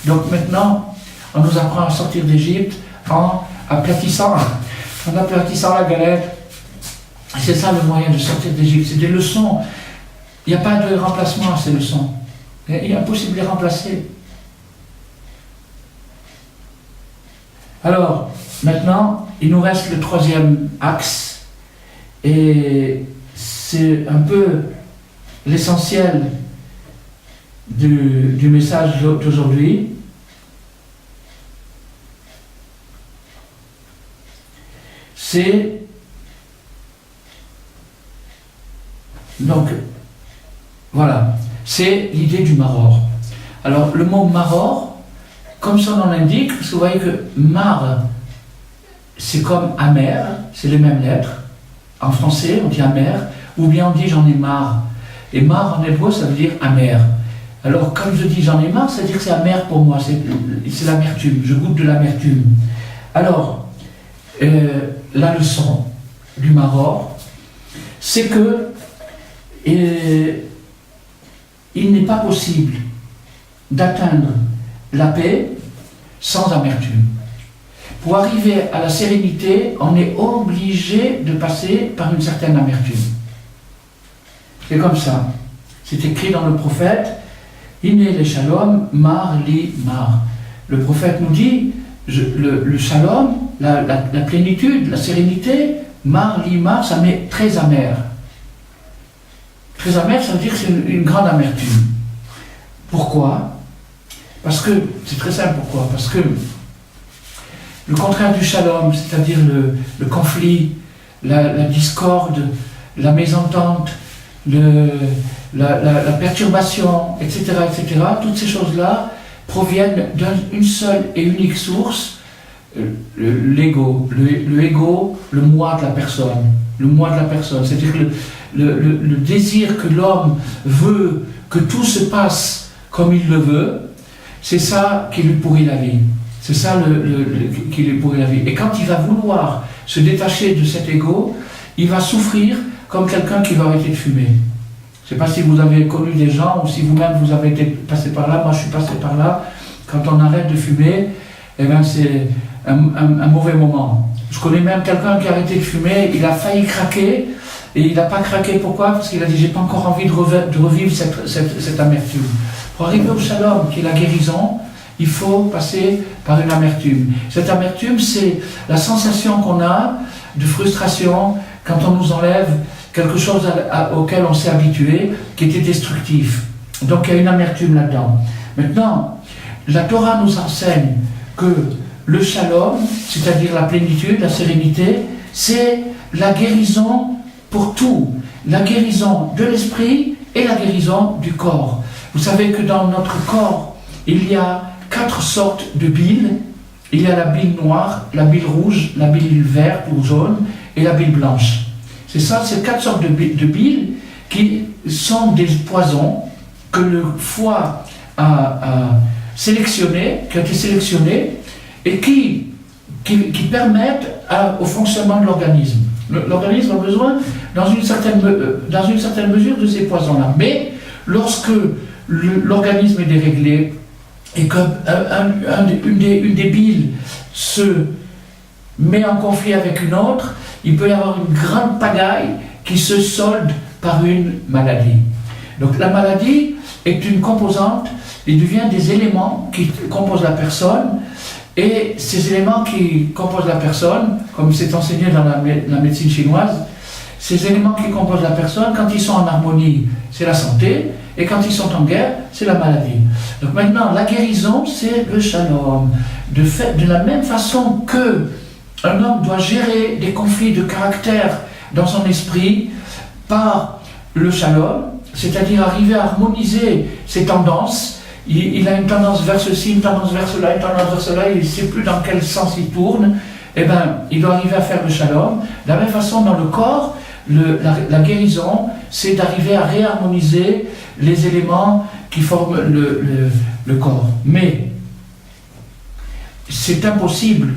Donc maintenant, on nous apprend à sortir d'Égypte en aplatissant la galette. C'est ça le moyen de sortir d'Égypte, c'est des leçons. Il n'y a pas de remplacement à ces leçons. Il est impossible de les remplacer. Alors, maintenant, il nous reste le troisième axe, et c'est un peu l'essentiel du message d'aujourd'hui. C'est donc, voilà, c'est l'idée du maror. Alors, le mot maror, comme son nom l'indique, parce que vous voyez que mar, c'est comme amer, c'est les mêmes lettres. En français, on dit amer, ou bien on dit j'en ai marre. Et mar en hébreu, ça veut dire amer. Alors, comme je dis j'en ai marre, ça veut dire que c'est amer pour moi, c'est l'amertume, je goûte de l'amertume. Alors, la leçon du maror, c'est que il n'est pas possible d'atteindre la paix sans amertume. Pour arriver à la sérénité, on est obligé de passer par une certaine amertume. C'est comme ça. C'est écrit dans le prophète, Iné le shalom, mar li mar. Le prophète nous dit, le shalom, la plénitude, la sérénité, mar li mar, ça m'est très amer. Très amer, ça veut dire que c'est une grande amertume. Pourquoi? Parce que, c'est très simple, pourquoi? Parce que le contraire du shalom, c'est-à-dire le conflit, la discorde, la mésentente, la perturbation, etc., toutes ces choses-là proviennent d'une seule et unique source, l'ego, le ego, le moi de la personne. Le moi de la personne, c'est-à-dire que le désir que l'homme veut que tout se passe comme il le veut, c'est ça qui lui pourrit la vie. C'est ça qui lui pourrit la vie. Et quand il va vouloir se détacher de cet ego, il va souffrir comme quelqu'un qui va arrêter de fumer. Je ne sais pas si vous avez connu des gens ou si vous-même vous avez été passé par là. Moi, je suis passé par là. Quand on arrête de fumer, eh ben, c'est un mauvais moment. Je connais même quelqu'un qui a arrêté de fumer, il a failli craquer, et il n'a pas craqué. Pourquoi? Parce qu'il a dit, j'ai pas encore envie de revivre cette amertume. Pour arriver au shalom, qui est la guérison, il faut passer par une amertume. Cette amertume, c'est la sensation qu'on a de frustration quand on nous enlève quelque chose auquel on s'est habitué, qui était destructif. Donc il y a une amertume là-dedans. Maintenant, la Torah nous enseigne que le shalom, c'est-à-dire la plénitude, la sérénité, c'est la guérison pour tout. La guérison de l'esprit et la guérison du corps. Vous savez que dans notre corps, il y a 4 sortes de bile. Il y a la bile noire, la bile rouge, la bile verte ou jaune et la bile blanche. C'est ça, c'est 4 sortes de bile qui sont des poisons que le foie a sélectionnés, qui ont été sélectionnés et qui permettent au fonctionnement de l'organisme. L'organisme a besoin, dans une certaine mesure, de ces poisons-là. Mais lorsque l'organisme est déréglé et qu'une des biles se met en conflit avec une autre, il peut y avoir une grande pagaille qui se solde par une maladie. Donc la maladie est une composante, il devient des éléments qui composent la personne, et ces éléments qui composent la personne, comme c'est enseigné dans la médecine chinoise, ces éléments qui composent la personne, quand ils sont en harmonie, c'est la santé, et quand ils sont en guerre, c'est la maladie. Donc maintenant, la guérison, c'est le shalom. De la même façon que un homme doit gérer des conflits de caractère dans son esprit par le shalom, c'est-à-dire arriver à harmoniser ses tendances. Il a une tendance vers ceci, une tendance vers cela, une tendance vers cela, il ne sait plus dans quel sens il tourne. Eh bien, il doit arriver à faire le shalom. De la même façon, dans le corps, la guérison, c'est d'arriver à réharmoniser les éléments qui forment le corps. Mais c'est impossible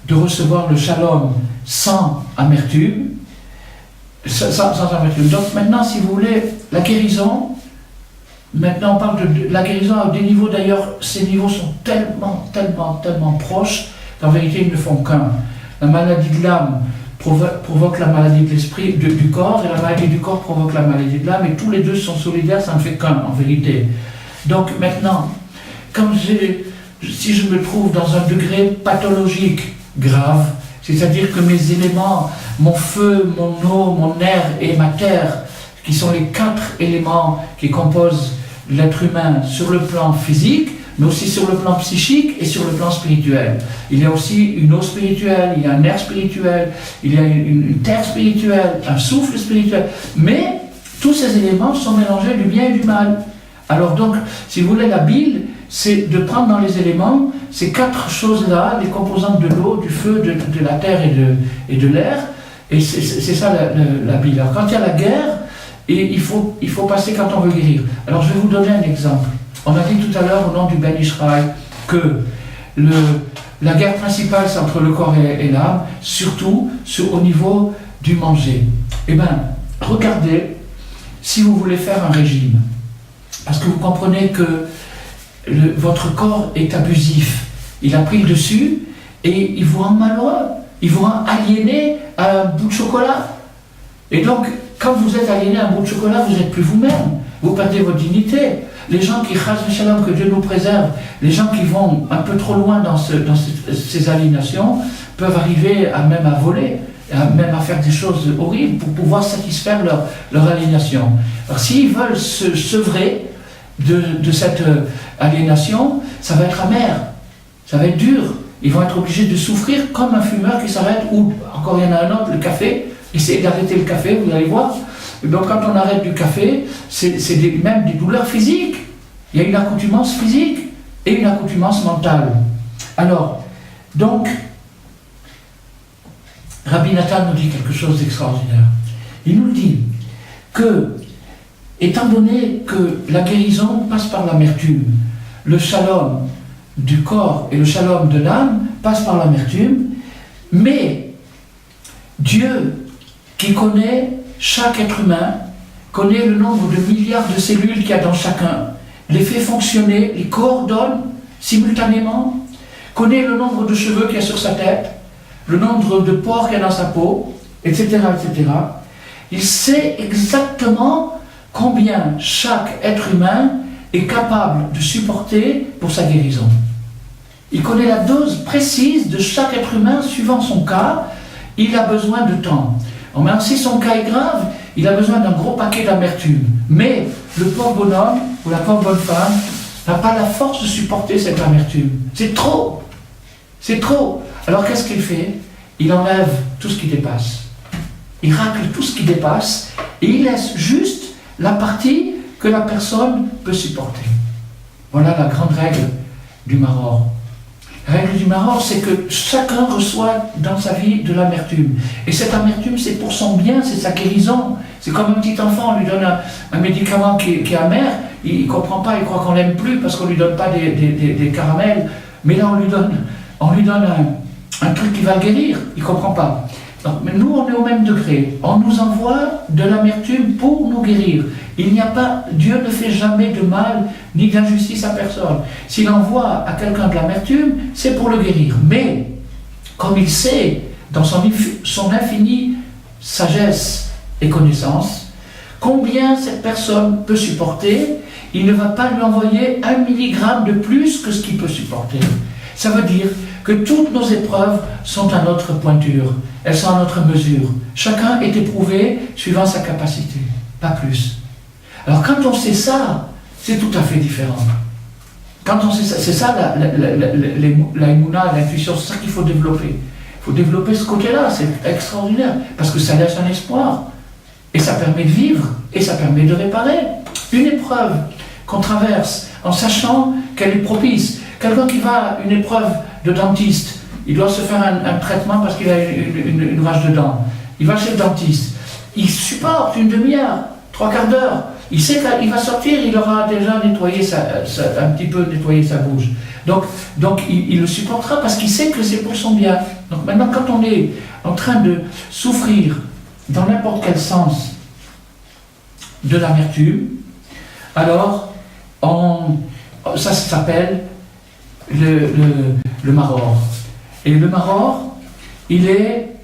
de recevoir le shalom sans amertume. Sans amertume. Donc maintenant, si vous voulez, la guérison maintenant on parle de la guérison à des niveaux, d'ailleurs, ces niveaux sont tellement proches, qu'en vérité ils ne font qu'un. La maladie de l'âme provoque la maladie de l'esprit, du corps, et la maladie du corps provoque la maladie de l'âme, et tous les deux sont solidaires, ça ne fait qu'un, en vérité. Donc maintenant, si je me trouve dans un degré pathologique grave, c'est-à-dire que mes éléments, mon feu, mon eau, mon air et ma terre, qui sont les 4 éléments qui composent l'être humain sur le plan physique, mais aussi sur le plan psychique et sur le plan spirituel. Il y a aussi une eau spirituelle, il y a un air spirituel, il y a une terre spirituelle, un souffle spirituel, mais tous ces éléments sont mélangés du bien et du mal. Alors donc, si vous voulez, la Bible, c'est de prendre dans les éléments ces 4 choses-là, les composantes de l'eau, du feu, de la terre et de l'air, et c'est ça la Bible. Alors quand il y a la guerre, et il faut passer quand on veut guérir. Alors je vais vous donner un exemple. On a dit tout à l'heure au nom du Ben Israël que la guerre principale c'est entre le corps et l'âme, surtout au niveau du manger. Eh bien, regardez, si vous voulez faire un régime, parce que vous comprenez que votre corps est abusif, il a pris le dessus et il vous rend malheureux, il vous rend aliéné à un bout de chocolat. Et donc, quand vous êtes aliéné à un bout de chocolat, vous n'êtes plus vous-même, vous perdez votre dignité. Les gens qui chasent le shalom, que Dieu nous préserve, les gens qui vont un peu trop loin dans ces aliénations, peuvent arriver même à voler, même à faire des choses horribles pour pouvoir satisfaire leur aliénation. Alors s'ils veulent se sevrer de cette aliénation, ça va être amer, ça va être dur. Ils vont être obligés de souffrir comme un fumeur qui s'arrête, ou encore il y en a un autre, le café. Essayez d'arrêter le café, vous allez voir. Et donc quand on arrête du café, c'est même des douleurs physiques. Il y a une accoutumance physique et une accoutumance mentale. Alors, donc, Rabbi Nathan nous dit quelque chose d'extraordinaire. Il nous dit que, étant donné que la guérison passe par l'amertume, le shalom du corps et le shalom de l'âme passent par l'amertume, mais Dieu, qui connaît chaque être humain, connaît le nombre de milliards de cellules qu'il y a dans chacun, les fait fonctionner, les coordonne simultanément, connaît le nombre de cheveux qu'il y a sur sa tête, le nombre de pores qu'il y a dans sa peau, etc., etc. Il sait exactement combien chaque être humain est capable de supporter pour sa guérison. Il connaît la dose précise de chaque être humain suivant son cas. Il a besoin de temps. Même si son cas est grave, il a besoin d'un gros paquet d'amertume. Mais le pauvre bonhomme ou la pauvre bonne femme n'a pas la force de supporter cette amertume. C'est trop. C'est trop. Alors qu'est-ce qu'il fait? Il enlève tout ce qui dépasse. Il racle tout ce qui dépasse et il laisse juste la partie que la personne peut supporter. Voilà la grande règle du Maror. La règle du Maror, c'est que chacun reçoit dans sa vie de l'amertume. Et cette amertume, c'est pour son bien, c'est sa guérison. C'est comme un petit enfant, on lui donne un médicament qui est amer, il ne comprend pas, il croit qu'on l'aime plus parce qu'on ne lui donne pas des caramels. Mais là, on lui donne un truc qui va le guérir, il ne comprend pas. Donc, mais nous, on est au même degré. On nous envoie de l'amertume pour nous guérir. Dieu ne fait jamais de mal ni d'injustice à personne. S'il envoie à quelqu'un de l'amertume, c'est pour le guérir. Mais, comme il sait, dans son infinie sagesse et connaissance, combien cette personne peut supporter, il ne va pas lui envoyer 1 milligramme de plus que ce qu'il peut supporter. Ça veut dire que toutes nos épreuves sont à notre pointure, elles sont à notre mesure. Chacun est éprouvé suivant sa capacité, pas plus. Alors quand on sait ça, c'est tout à fait différent. Quand on sait ça, c'est ça la émouna, l'intuition, c'est ça qu'il faut développer. Il faut développer ce côté-là, c'est extraordinaire, parce que ça laisse un espoir, et ça permet de vivre, et ça permet de réparer. Une épreuve qu'on traverse en sachant qu'elle est propice. Quelqu'un qui va à une épreuve de dentiste, il doit se faire un traitement parce qu'il a une rage de dents. Il va chez le dentiste, il supporte une demi-heure, 3/4 d'heure. Il sait qu'il va sortir, il aura déjà nettoyé un petit peu nettoyé sa bouche. Donc il le supportera parce qu'il sait que c'est pour son bien. Donc maintenant, quand on est en train de souffrir dans n'importe quel sens de l'amertume, alors ça s'appelle le maror. Et le maror, il est,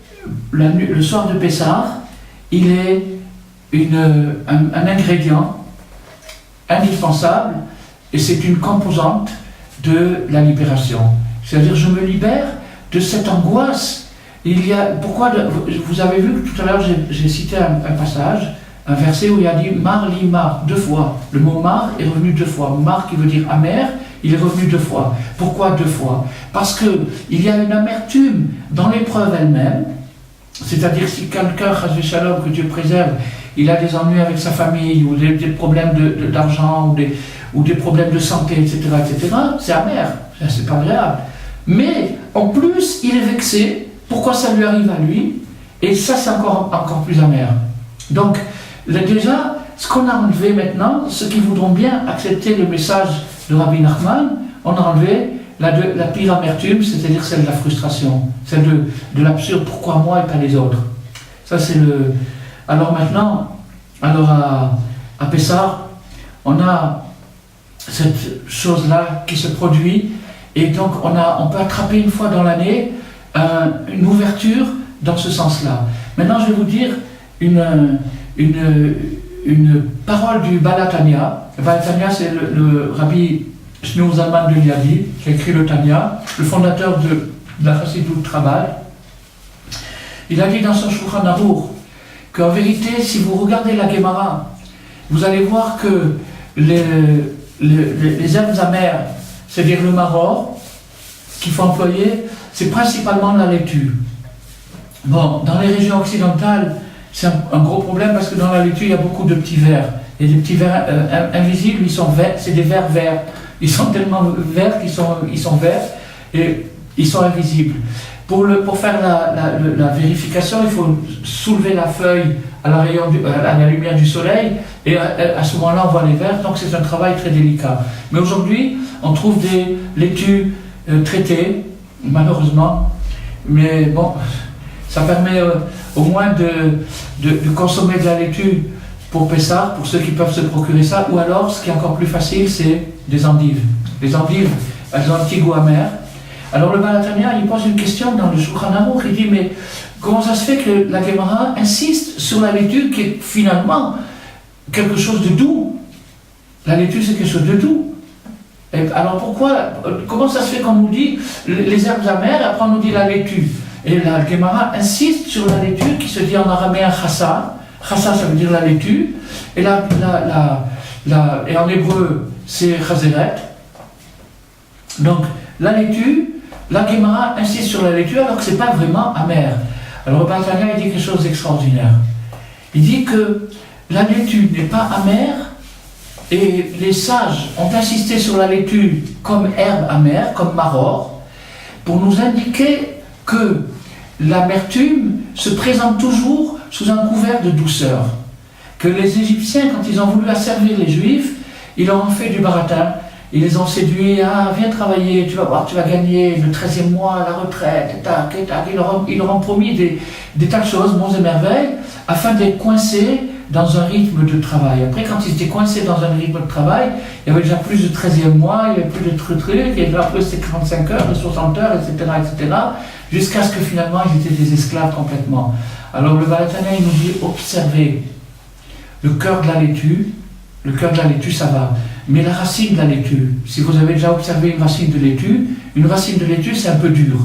le soir de Pessah, il est un ingrédient indispensable et c'est une composante de la libération. C'est-à-dire, je me libère de cette angoisse. Pourquoi, vous avez vu que tout à l'heure j'ai cité un passage, un verset où il a dit mar li mar, 2 fois. Le mot mar est revenu 2 fois. Mar qui veut dire amer, il est revenu 2 fois. Pourquoi 2 fois? Parce qu'il y a une amertume dans l'épreuve elle-même. C'est-à-dire, si quelqu'un, chas v'shalom, que Dieu préserve, il a des ennuis avec sa famille, ou des problèmes d'argent, ou des problèmes de santé, etc., c'est amer, c'est pas agréable. Mais, en plus, il est vexé. Pourquoi ça lui arrive à lui? Et ça, c'est encore plus amer. Donc, déjà, ce qu'on a enlevé maintenant, ceux qui voudront bien accepter le message de Rabbi Nachman, on a enlevé la pire amertume, c'est-à-dire celle de la frustration, celle de l'absurde, pourquoi moi et pas les autres. Ça, c'est le... Alors maintenant, à Pessah, on a cette chose-là qui se produit, et donc on peut attraper une fois dans l'année une ouverture dans ce sens-là. Maintenant, je vais vous dire une parole du Baal HaTanya. Le Baal HaTanya, c'est le rabbi Shneor Zalman de Liadi, qui a écrit le Tanya, le fondateur de la Chassidut Chabad. Il a dit dans son Shulchan Aruch qu'en vérité, si vous regardez la Gemara, vous allez voir que les herbes amères, c'est-à-dire le maror, qu'il faut employer, c'est principalement la laitue. Bon, dans les régions occidentales, c'est un gros problème parce que dans la laitue, il y a beaucoup de petits vers. Et des petits vers invisibles, ils sont verts, c'est des vers verts. Ils sont tellement verts qu'ils sont verts et ils sont invisibles. Pour faire la vérification, il faut soulever la feuille à la lumière du soleil et à ce moment-là, on voit les vers. Donc c'est un travail très délicat. Mais aujourd'hui, on trouve des laitues traitées, malheureusement. Mais bon, ça permet au moins de consommer de la laitue pour Pessah, pour ceux qui peuvent se procurer ça. Ou alors, ce qui est encore plus facile, c'est des endives. Les endives, elles ont un petit goût amer. Alors le Baal HaTanya, il pose une question dans le Shulchan Aruch, il dit, mais comment ça se fait que la Gemara insiste sur la laitue qui est finalement quelque chose de doux? La laitue, c'est quelque chose de doux. Et alors comment ça se fait qu'on nous dit les herbes amères, et après on nous dit la laitue? Et la Gemara insiste sur la laitue qui se dit en araméen chassa. Chassa, ça veut dire la laitue. Et, et en hébreu, c'est chazeret. Donc, la laitue, la Gemara insiste sur la laitue alors que ce n'est pas vraiment amer. Alors, le Baal HaTanya, il dit quelque chose d'extraordinaire. Il dit que la laitue n'est pas amère et les sages ont insisté sur la laitue comme herbe amère, comme maror, pour nous indiquer que l'amertume se présente toujours sous un couvert de douceur. Que les Égyptiens, quand ils ont voulu asservir les Juifs, ils leur ont fait du baratin. Ils les ont séduits, viens travailler, tu vas voir, tu vas gagner le 13e mois, la retraite, et tac, et tac. Ils leur ont promis des tas de choses, monts et merveilles, afin d'être coincés dans un rythme de travail. Après, quand ils étaient coincés dans un rythme de travail, il y avait déjà plus de 13e mois, il n'y avait plus de trucs, et après c'était 45 heures, 60 heures, etc., jusqu'à ce que finalement ils étaient des esclaves complètement. Alors le Baal HaTanya, il nous dit, observez le cœur de la laitue. Le cœur de la laitue, ça va. Mais la racine de la laitue, si vous avez déjà observé une racine de laitue, c'est un peu dur.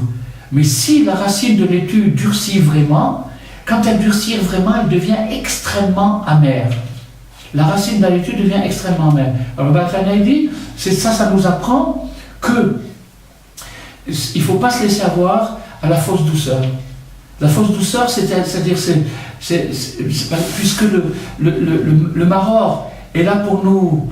Mais si la racine de laitue durcit vraiment, quand elle durcit vraiment, elle devient extrêmement amère. La racine de la laitue devient extrêmement amère. Alors le Baal HaTanya dit, ça nous apprend que il ne faut pas se laisser avoir à la fausse douceur. La fausse douceur, c'est-à-dire, puisque le maror est là pour nous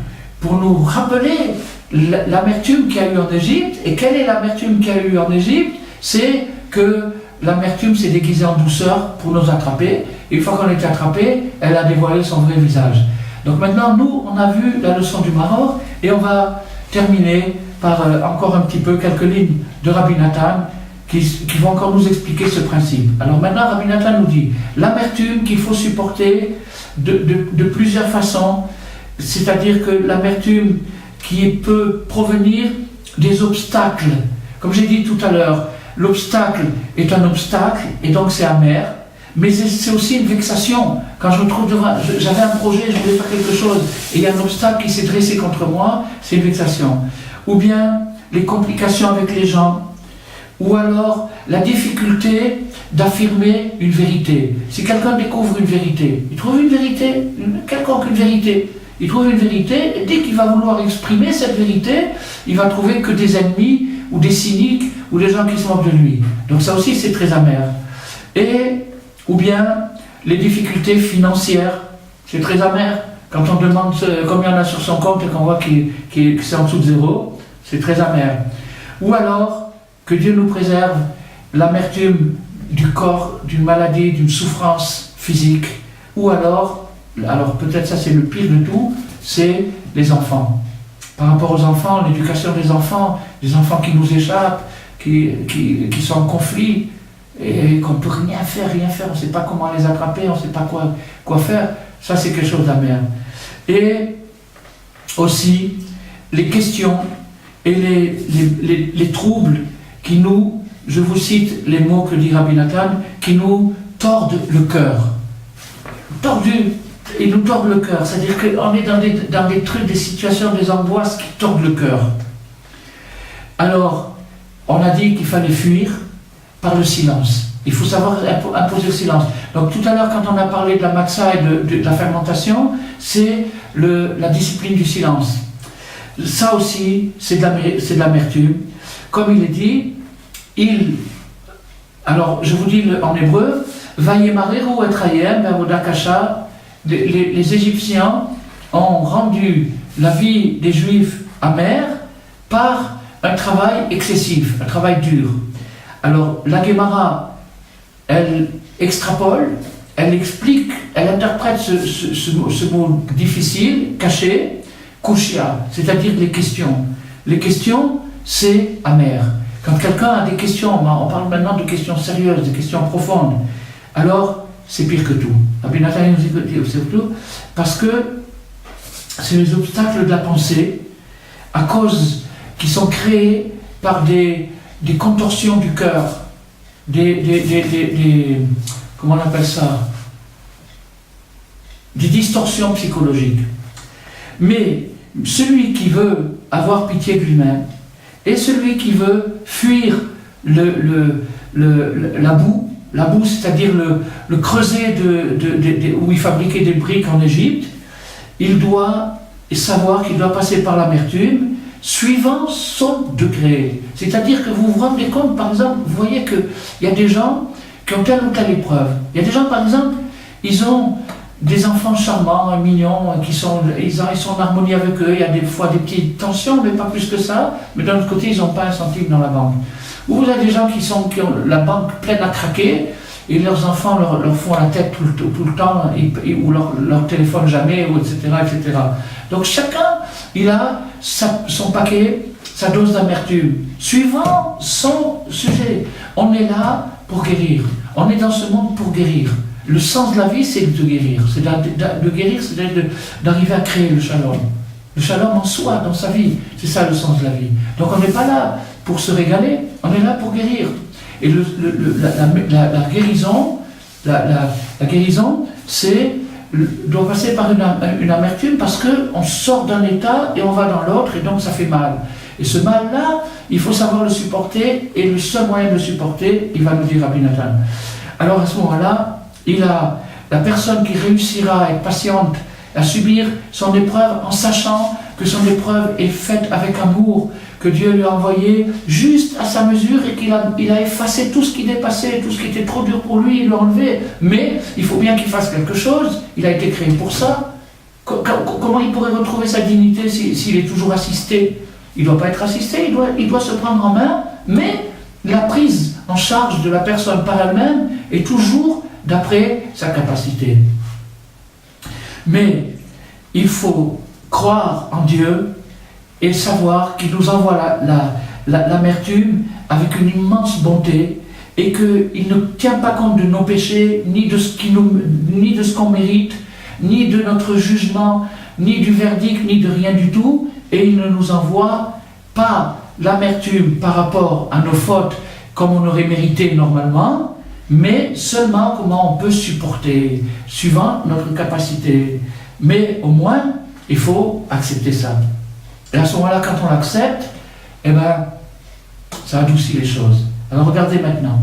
rappeler l'amertume qu'il y a eu en Égypte. Et quelle est l'amertume qu'il y a eu en Égypte? C'est que l'amertume s'est déguisée en douceur pour nous attraper. Et une fois qu'on est attrapé, elle a dévoilé son vrai visage. Donc maintenant, nous, on a vu la leçon du maror et on va terminer par encore un petit peu quelques lignes de Rabbi Nathan qui vont encore nous expliquer ce principe. Alors maintenant, Rabbi Nathan nous dit l'amertume qu'il faut supporter de plusieurs façons, c'est-à-dire que l'amertume qui peut provenir des obstacles. Comme j'ai dit tout à l'heure, l'obstacle est un obstacle et donc c'est amer, mais c'est aussi une vexation. Quand je me trouve devant, j'avais un projet, je voulais faire quelque chose et il y a un obstacle qui s'est dressé contre moi, c'est une vexation. Ou bien les complications avec les gens, ou alors la difficulté d'affirmer une vérité. Si quelqu'un découvre une vérité, il trouve une vérité, quelconque une vérité, il trouve une vérité, et dès qu'il va vouloir exprimer cette vérité, il va trouver que des ennemis, ou des cyniques, ou des gens qui se moquent de lui. Donc ça aussi c'est très amer. Ou bien les difficultés financières, c'est très amer. Quand on demande combien on a sur son compte et qu'on voit que c'est en dessous de zéro, c'est très amer. Ou alors, que Dieu nous préserve, l'amertume du corps, d'une maladie, d'une souffrance physique. Ou alors peut-être ça c'est le pire de tout, c'est les enfants. Par rapport aux enfants, l'éducation des enfants qui nous échappent, qui sont en conflit, et qu'on ne peut rien faire, on ne sait pas comment les attraper, on ne sait pas quoi faire, ça c'est quelque chose d'amer. Et aussi les questions et les troubles qui nous, je vous cite les mots que dit Rabbi Nathan, qui nous tordent le cœur. Ils nous tordent le cœur, c'est-à-dire qu'on est dans des trucs, des situations, des angoisses qui tordent le cœur. Alors, on a dit qu'il fallait fuir par le silence. Il faut savoir imposer le silence. Donc tout à l'heure, quand on a parlé de la matzah et de la fermentation, c'est la discipline du silence. Ça aussi, c'est de l'amertume. Comme il est dit, alors je vous dis en hébreu, Vayemareru etrayem be'avoda kasha, les Égyptiens ont rendu la vie des Juifs amère par un travail excessif, un travail dur. Alors la Gemara, elle extrapole, elle explique, elle interprète ce mot difficile, caché, kushia, c'est-à-dire les questions. Les questions, c'est amer. Quand quelqu'un a des questions, on parle maintenant de questions sérieuses, de questions profondes, alors c'est pire que tout. Rabbi Nathan nous dit surtout parce que c'est les obstacles de la pensée à cause qui sont créés par des contorsions du cœur, comment on appelle ça, des distorsions psychologiques. Mais celui qui veut avoir pitié de lui-même et celui qui veut fuir la boue, c'est-à-dire le creuset où il fabriquait des briques en Égypte, il doit savoir qu'il doit passer par l'amertume suivant son degré. C'est-à-dire que vous vous rendez compte, par exemple, vous voyez qu'il y a des gens qui ont telle ou telle épreuve. Il y a des gens, par exemple, ils ont des enfants charmants, mignons, ils sont en harmonie avec eux, il y a des fois des petites tensions, mais pas plus que ça, mais d'un autre côté, ils n'ont pas un centime dans la banque. Ou vous avez des gens qui ont la banque pleine à craquer, et leurs enfants leur font la tête tout le temps, ou leur téléphone jamais, etc., etc. Donc chacun, il a son paquet, sa dose d'amertume, suivant son sujet. On est là pour guérir. On est dans ce monde pour guérir. Le sens de la vie, c'est de guérir. C'est de guérir, c'est d'arriver à créer le shalom. Le shalom en soi, dans sa vie. C'est ça le sens de la vie. Donc on n'est pas là pour se régaler, on est là pour guérir. Et la guérison, la guérison, doit passer par une amertume parce qu'on sort d'un état et on va dans l'autre et donc ça fait mal. Et ce mal-là, il faut savoir le supporter et le seul moyen de le supporter, il va nous dire Rabbi Nathan. Alors à ce moment-là, la personne qui réussira à être patiente, à subir son épreuve en sachant que son épreuve est faite avec amour, que Dieu lui a envoyé juste à sa mesure et qu'il a effacé tout ce qui dépassait, tout ce qui était trop dur pour lui, il l'a enlevé. Mais il faut bien qu'il fasse quelque chose, il a été créé pour ça. Comment il pourrait retrouver sa dignité s'il est toujours assisté? Il ne doit pas être assisté, il doit se prendre en main, mais la prise en charge de la personne par elle-même est toujours d'après sa capacité. Mais il faut croire en Dieu et savoir qu'il nous envoie l'amertume avec une immense bonté et qu'il ne tient pas compte de nos péchés, ni de ce qu'on mérite, ni de notre jugement ni du verdict, ni de rien du tout, et il ne nous envoie pas l'amertume par rapport à nos fautes comme on aurait mérité normalement, mais seulement comment on peut supporter, suivant notre capacité. Mais au moins, il faut accepter ça. Et à ce moment-là, quand on l'accepte, eh ben, ça adoucit les choses. Alors regardez maintenant.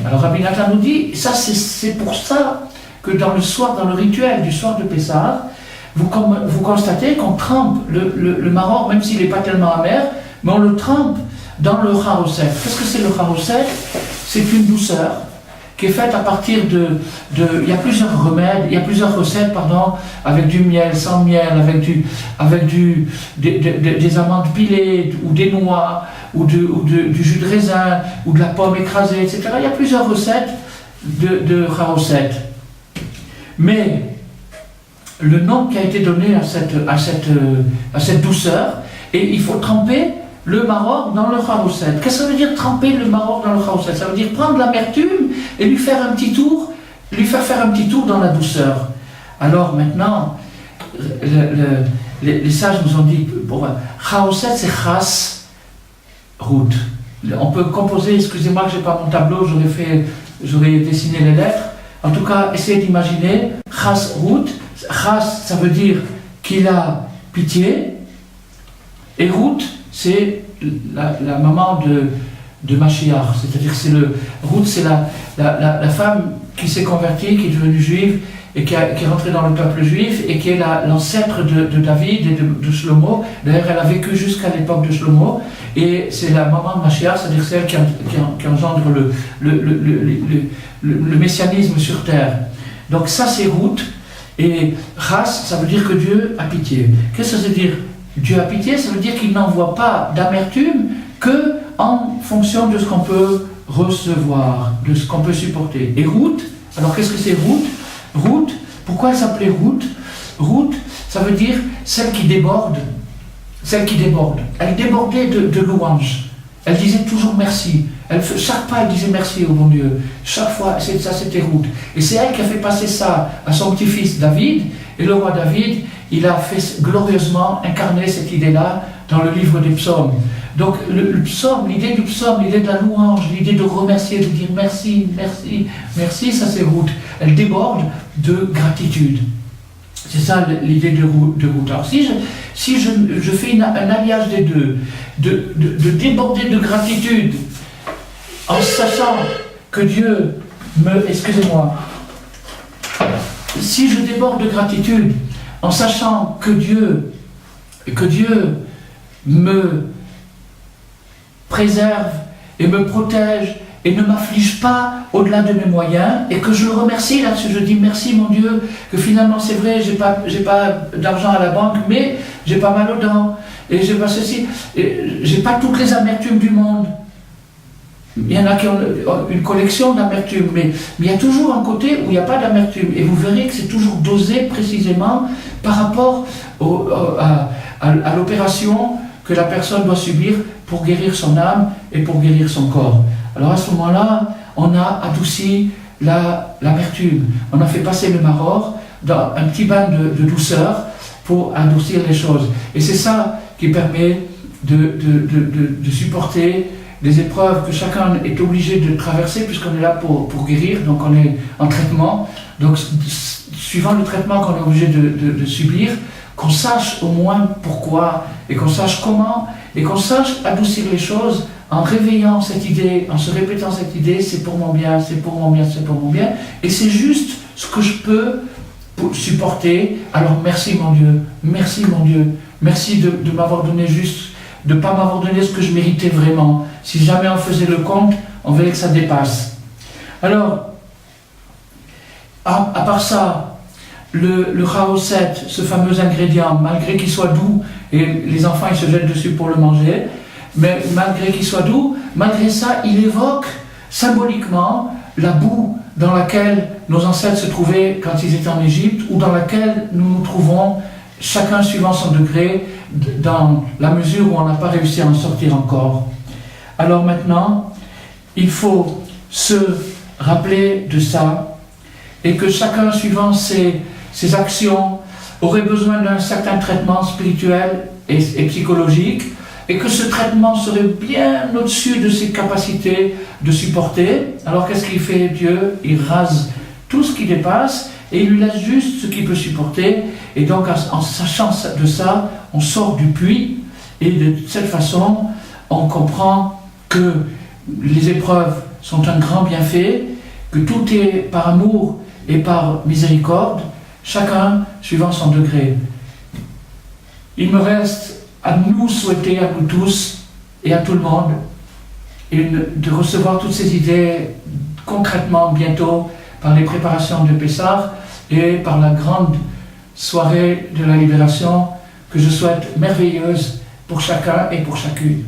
Alors Rabbi Nathan nous dit, ça c'est pour ça que dans le rituel du soir de Pessah, vous constatez qu'on trempe le maror, même s'il n'est pas tellement amer, mais on le trempe dans le charoset. Qu'est-ce que c'est le charoset? C'est une douceur qui est faite à partir il y a plusieurs remèdes, il y a plusieurs recettes, avec du miel, sans miel, avec des amandes pilées, ou des noix, ou du jus de raisin, ou de la pomme écrasée, etc. Il y a plusieurs recettes de charoset. Mais le nom qui a été donné à cette douceur, et il faut tremper le maror dans le charoset. Qu'est-ce que ça veut dire tremper le maror dans le charoset? Ça veut dire prendre l'amertume et lui faire faire un petit tour dans la douceur. Alors maintenant, les sages nous ont dit, charoset c'est chas, route. On peut composer, excusez-moi que je n'ai pas mon tableau, j'aurais dessiné les lettres. En tout cas, essayez d'imaginer, chas, route. Chas, ça veut dire qu'il a pitié, et Ruth, c'est la maman de Mashiach, c'est-à-dire Ruth, c'est la femme qui s'est convertie, qui est devenue juive, et qui est rentrée dans le peuple juif, et qui est l'ancêtre de David et de Shlomo. D'ailleurs, elle a vécu jusqu'à l'époque de Shlomo, et c'est la maman de Mashiach, c'est-à-dire celle qui engendre le messianisme sur terre. Donc ça, c'est Ruth. Et Chas, ça veut dire que Dieu a pitié. Qu'est-ce que ça veut dire? Dieu a pitié, ça veut dire qu'il n'envoie pas d'amertume que en fonction de ce qu'on peut recevoir, de ce qu'on peut supporter. Et Ruth, alors qu'est-ce que c'est Ruth? Ruth, pourquoi elle s'appelait Ruth? Ruth, ça veut dire celle qui déborde. Celle qui déborde. Elle débordait de louanges. Elle disait toujours merci. Chaque pas, elle disait merci au bon Dieu. Chaque fois, ça c'était Ruth. Et c'est elle qui a fait passer ça à son petit-fils David. Et le roi David, il a fait glorieusement incarner cette idée-là dans le livre des psaumes. Donc le psaume, l'idée du psaume, l'idée de la louange, l'idée de remercier, de dire merci, merci, merci, ça c'est Ruth. Elle déborde de gratitude. C'est ça l'idée de Ruth. Alors si je fais un alliage des deux, de déborder de gratitude, en sachant que Dieu excusez-moi, si je déborde de gratitude, en sachant que Dieu me préserve et me protège et ne m'afflige pas au-delà de mes moyens, et que je le remercie là-dessus, je dis merci mon Dieu, que finalement c'est vrai, j'ai pas d'argent à la banque, mais j'ai pas mal aux dents, et j'ai pas ceci, et j'ai pas toutes les amertumes du monde. Il y en a qui ont une collection d'amertume, mais il y a toujours un côté où il n'y a pas d'amertume, et vous verrez que c'est toujours dosé précisément par rapport à l'opération que la personne doit subir pour guérir son âme et pour guérir son corps. Alors à ce moment-là, on a adouci l'amertume, on a fait passer le maror dans un petit bain de douceur pour adoucir les choses. Et c'est ça qui permet de supporter les épreuves que chacun est obligé de traverser, puisqu'on est là pour guérir, donc on est en traitement. Donc suivant le traitement qu'on est obligé de subir, qu'on sache au moins pourquoi, et qu'on sache comment, et qu'on sache adoucir les choses en réveillant cette idée, en se répétant cette idée, c'est pour mon bien, c'est pour mon bien, c'est pour mon bien, et c'est juste ce que je peux supporter. Alors merci mon Dieu, merci de m'avoir donné juste, de ne pas m'avoir donné ce que je méritais vraiment. Si jamais on faisait le compte, on verrait que ça dépasse. Alors, à part ça, le chaoset, ce fameux ingrédient, malgré qu'il soit doux, et les enfants ils se jettent dessus pour le manger, mais malgré qu'il soit doux, malgré ça, il évoque symboliquement la boue dans laquelle nos ancêtres se trouvaient quand ils étaient en Égypte, ou dans laquelle nous nous trouvons, chacun suivant son degré, dans la mesure où on n'a pas réussi à en sortir encore. Alors maintenant, il faut se rappeler de ça, et que chacun, suivant ses actions, aurait besoin d'un certain traitement spirituel et psychologique, et que ce traitement serait bien au-dessus de ses capacités de supporter. Alors qu'est-ce qu'il fait Dieu? Il rase tout ce qui dépasse et il lui laisse juste ce qu'il peut supporter. Et donc en sachant de ça, on sort du puits et de cette façon, on comprend que les épreuves sont un grand bienfait, que tout est par amour et par miséricorde, chacun suivant son degré. Il me reste à nous souhaiter, à nous tous et à tout le monde, de recevoir toutes ces idées concrètement bientôt par les préparations de Pessah et par la grande soirée de la libération que je souhaite merveilleuse pour chacun et pour chacune.